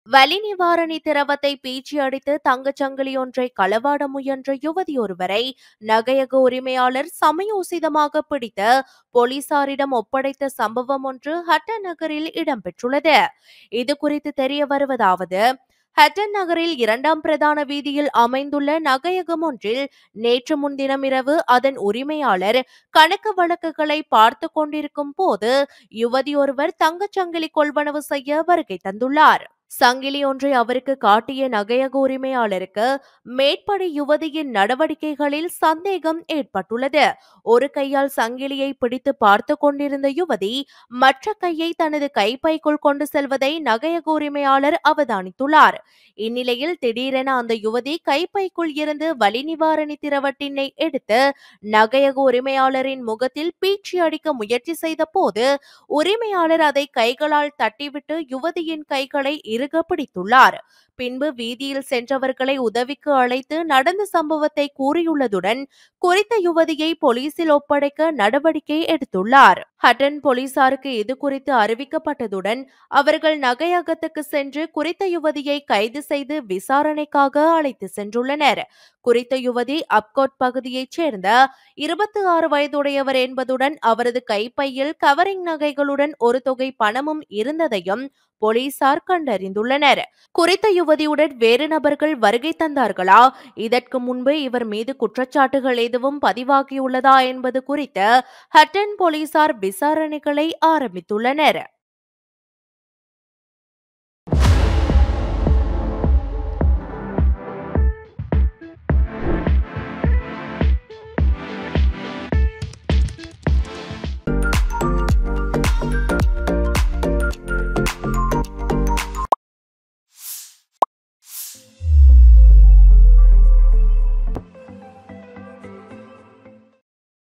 வலி நிவாரணி திரவத்தை பீச்சி அடித்து தங்கச்சங்கிலி ஒன்றை களவாட முயன்ற யுவதியொருவரை நகையக உரிமையாளர் சமயோசிதமாக பிடித்து போலீசாரிடம் ஒப்படைத்த சம்பவம் ஒன்று ஹட்டன் நகரில் இடம்பெற்றுள்ளது. இதுகுறித்து தெரிய வருவதாவது, ஹட்டன் நகரில் 2ஆம் பிரதான வீதியில் அமைந்துள்ள நகையகம் ஒன்றில் நேற்று முன்தினம் இரவு அதன் உரிமையாளர் கணக்கு வழக்குகளை பார்த்து கொண்டிருக்கும் போது யுவதி ஒருவர் தங்கச்சங்கிலி கொள்வனவு செய்ய வருகை தந்துள்ளார். சங்கிலி ஒன்றை அவருக்கு காட்டிய நகையக உரிமையாளருக்கு மேற்படி யுவதியின் நடவடிக்கைகளில் சந்தேகம் ஏற்பட்டுள்ளது. ஒரு கையால் சங்கிலியை பிடித்து பார்த்து கொண்டிருந்த யுவதி மற்ற கையை தனது கைப்பைக்குள் கொண்டு செல்வதை நகையக உரிமையாளர் அவதானித்துள்ளார். இந்நிலையில் திடீரென அந்த யுவதி கைப்பைக்குள் இருந்து வலி நிவாரணி திரவட்டினை எடுத்து நகையக உரிமையாளரின் முகத்தில் பீச்சி அடிக்க முயற்சி செய்த போது உரிமையாளர் அதை கைகளால் தட்டிவிட்டு யுவதியின் கைகளை இறுக பிடித்துள்ளார். பின்பு வீதியில் சென்றவர்களை உதவிக்கு அழைத்து நடந்த சம்பவத்தை கூறியுள்ளதுடன் குறித்த யுவதியை போலீசில் ஒப்படைக்க நடவடிக்கை எடுத்துள்ளார். ஹட்டன் போலீசாருக்கு இது குறித்து அறிவிக்கப்பட்டதுடன் அவர்கள் நகையகத்துக்கு சென்று குறித்த யுவதியை கைது செய்து விசாரணைக்காக அழைத்து சென்றுள்ளனர். குறித்த யுவதி அப்கோட் பகுதியைச் சேர்ந்த 26 வயதுடையவர் என்பதுடன் அவரது கைப்பையில் கவரிங் நகைகளுடன் ஒரு தொகை பணமும் இருந்ததையும் போலீசார் கண்டறிந்துள்ளனர். குறித்த யுவதியுடன் வேறு நபர்கள் வருகை தந்தார்களா, இதற்கு முன்பு இவர் மீது குற்றச்சாட்டுகள் எதுவும் பதிவாகியுள்ளதா என்பது குறித்து ஹட்டன் போலீசார் விசாரணைகளை ஆரம்பித்துள்ளனர்.